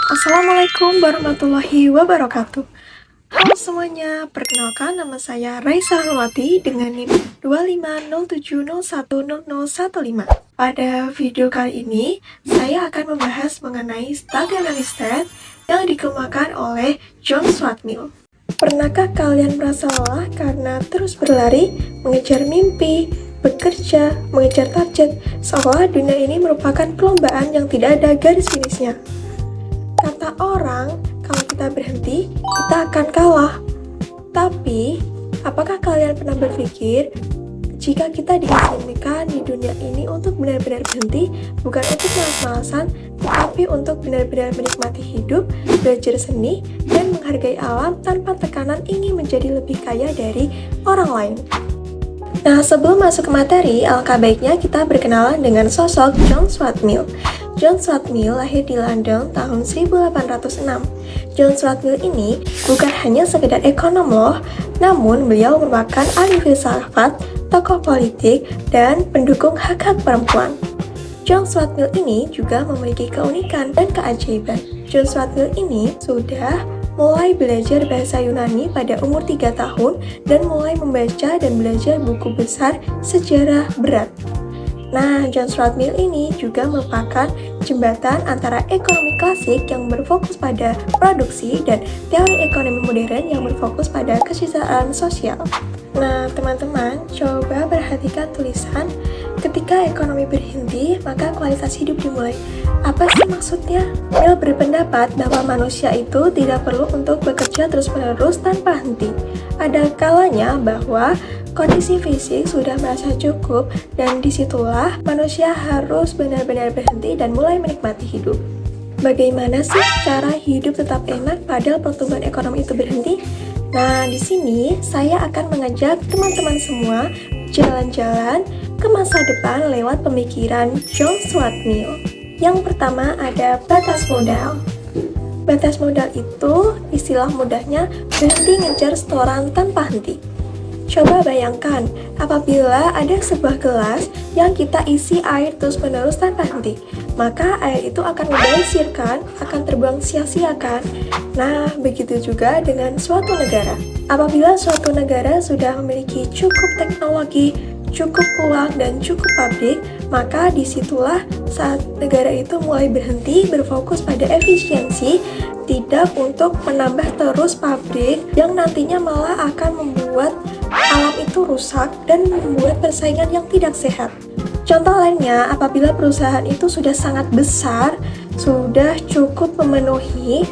Assalamualaikum warahmatullahi wabarakatuh. Halo semuanya, perkenalkan nama saya Raisa Rahmawati dengan NIM 25070100015. Pada video kali ini, saya akan membahas mengenai studi riset yang dikemukakan oleh John Stuart Mill. Pernahkah kalian merasa lelah karena terus berlari, mengejar mimpi, bekerja, mengejar target, seolah dunia ini merupakan perlombaan yang tidak ada garis finishnya? Kata orang, kalau kita berhenti, kita akan kalah. Tapi, apakah kalian pernah berpikir, jika kita diizinkan di dunia ini untuk benar-benar berhenti, bukan untuk malas-malasan, tetapi untuk benar-benar menikmati hidup, belajar seni, dan menghargai alam tanpa tekanan ingin menjadi lebih kaya dari orang lain? Nah, sebelum masuk ke materi, alangkah baiknya kita berkenalan dengan sosok John Stuart Mill. John Stuart Mill lahir di London tahun 1806. John Stuart Mill ini bukan hanya sekedar ekonom loh, namun beliau merupakan ahli filsafat, tokoh politik, dan pendukung hak-hak perempuan. John Stuart Mill ini juga memiliki keunikan dan keajaiban. John Stuart Mill ini sudah mulai belajar bahasa Yunani pada umur 3 tahun dan mulai membaca dan belajar buku besar sejarah berat. Nah, John Stuart Mill ini juga merupakan jembatan antara ekonomi klasik yang berfokus pada produksi dan teori ekonomi modern yang berfokus pada kesetaraan sosial. Nah, teman-teman, coba perhatikan tulisan, ketika ekonomi berhenti, maka kualitas hidup dimulai. Apa sih maksudnya? Mill berpendapat bahwa manusia itu tidak perlu untuk bekerja terus-menerus tanpa henti. Ada kalanya bahwa kondisi fisik sudah merasa cukup dan disitulah manusia harus benar-benar berhenti dan mulai menikmati hidup. Bagaimana sih cara hidup tetap enak padahal pertumbuhan ekonomi itu berhenti? Nah, di sini saya akan mengajak teman-teman semua jalan-jalan ke masa depan lewat pemikiran John Stuart Mill. Yang pertama ada batas modal. Batas modal itu istilah mudahnya berhenti ngejar setoran tanpa henti. Coba bayangkan, apabila ada sebuah gelas yang kita isi air terus-menerus tanpa henti, maka air itu akan membazir kan, akan terbuang sia-sia kan? Nah, begitu juga dengan suatu negara. Apabila suatu negara sudah memiliki cukup teknologi, cukup uang, dan cukup pabrik, maka disitulah saat negara itu mulai berhenti berfokus pada efisiensi, tidak untuk menambah terus pabrik yang nantinya malah akan membuat alam itu rusak dan membuat persaingan yang tidak sehat. Contoh lainnya, apabila perusahaan itu sudah sangat besar, sudah cukup memenuhi,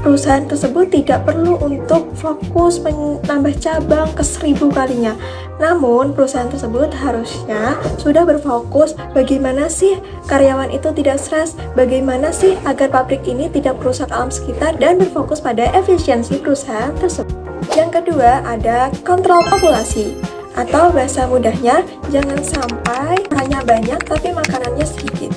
perusahaan tersebut tidak perlu untuk fokus menambah cabang ke 1000 kalinya. Namun, perusahaan tersebut harusnya sudah berfokus bagaimana sih karyawan itu tidak stres, bagaimana sih agar pabrik ini tidak merusak alam sekitar dan berfokus pada efisiensi perusahaan tersebut. Yang kedua, ada kontrol populasi. Atau bahasa mudahnya, jangan sampai orangnya banyak tapi makanannya sedikit.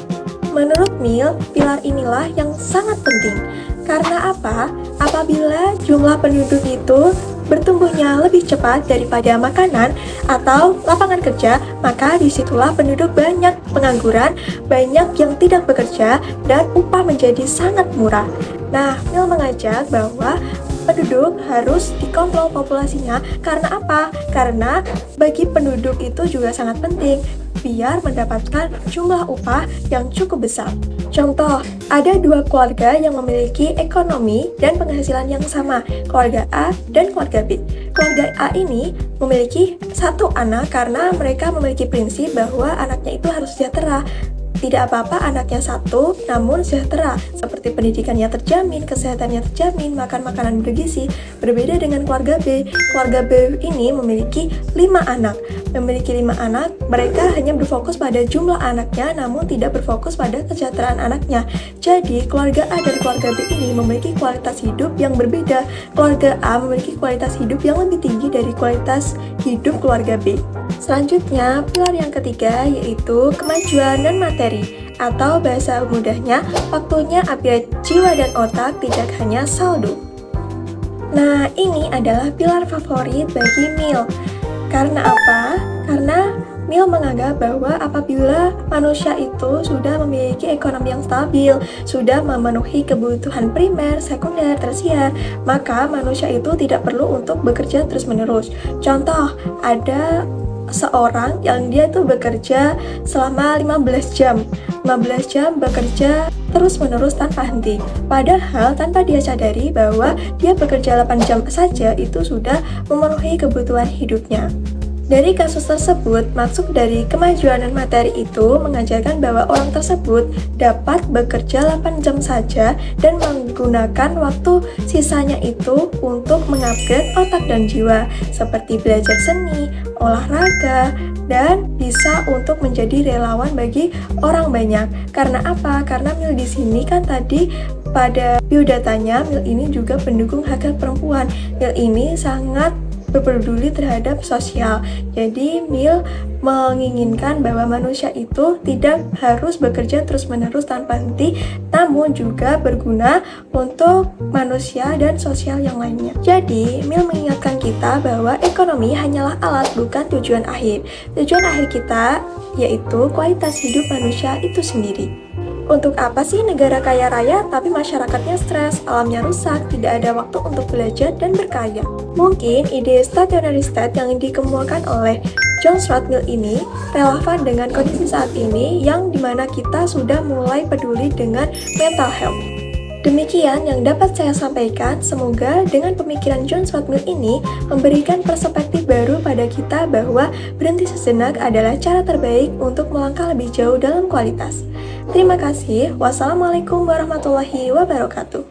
Menurut Mill, pilar inilah yang sangat penting. Karena apa? Apabila jumlah penduduk itu bertumbuhnya lebih cepat daripada makanan atau lapangan kerja, maka disitulah penduduk banyak pengangguran, banyak yang tidak bekerja, dan upah menjadi sangat murah. Nah, Mill mengajak bahwa penduduk harus dikontrol populasinya. Karena apa? Karena bagi penduduk itu juga sangat penting biar mendapatkan jumlah upah yang cukup besar. Contoh, ada 2 keluarga yang memiliki ekonomi dan penghasilan yang sama, keluarga A dan keluarga B. Keluarga A ini memiliki 1 anak karena mereka memiliki prinsip bahwa anaknya itu harus sejahtera. Tidak apa-apa anaknya 1, namun sejahtera, seperti pendidikannya terjamin, kesehatannya terjamin, makan makanan bergizi. Berbeda dengan keluarga B. Keluarga B ini memiliki 5 anak. Memiliki 5 anak, mereka hanya berfokus pada jumlah anaknya, namun tidak berfokus pada kesejahteraan anaknya. Jadi, keluarga A dan keluarga B ini memiliki kualitas hidup yang berbeda. Keluarga A memiliki kualitas hidup yang lebih tinggi dari kualitas hidup keluarga B. Selanjutnya, pilar yang ketiga yaitu kemajuan dan materi, atau bahasa mudahnya, waktunya upgrade jiwa dan otak, tidak hanya saldo. Nah, ini adalah pilar favorit bagi Mill. Karena apa? Karena Mill menganggap bahwa apabila manusia itu sudah memiliki ekonomi yang stabil, sudah memenuhi kebutuhan primer, sekunder, tersier, maka manusia itu tidak perlu untuk bekerja terus-menerus. Contoh, ada seorang yang dia tuh bekerja selama 15 jam. 15 jam bekerja terus-menerus tanpa henti. Padahal tanpa dia sadari bahwa dia bekerja 8 jam saja itu sudah memenuhi kebutuhan hidupnya. Dari kasus tersebut, maksud dari kemajuan materi itu mengajarkan bahwa orang tersebut dapat bekerja 8 jam saja dan menggunakan waktu sisanya itu untuk mengupgrade otak dan jiwa, seperti belajar seni, olahraga, dan bisa untuk menjadi relawan bagi orang banyak. Karena apa? Karena Mill di sini kan tadi pada biodatanya, Mill ini juga pendukung hak perempuan. Mill ini sangat berpeduli terhadap sosial. Jadi Mill menginginkan bahwa manusia itu tidak harus bekerja terus-menerus tanpa henti, namun juga berguna untuk manusia dan sosial yang lainnya. Jadi Mill mengingatkan kita bahwa ekonomi hanyalah alat, bukan tujuan akhir. Tujuan akhir kita yaitu kualitas hidup manusia itu sendiri. Untuk apa sih negara kaya raya tapi masyarakatnya stres, alamnya rusak, tidak ada waktu untuk belajar dan berkarya? Mungkin ide stationary state yang dikemukakan oleh John Stuart Mill ini relevan dengan kondisi saat ini yang dimana kita sudah mulai peduli dengan mental health. Demikian yang dapat saya sampaikan, semoga dengan pemikiran John Stuart Mill ini memberikan perspektif baru pada kita bahwa berhenti sejenak adalah cara terbaik untuk melangkah lebih jauh dalam kualitas. Terima kasih. Wassalamualaikum warahmatullahi wabarakatuh.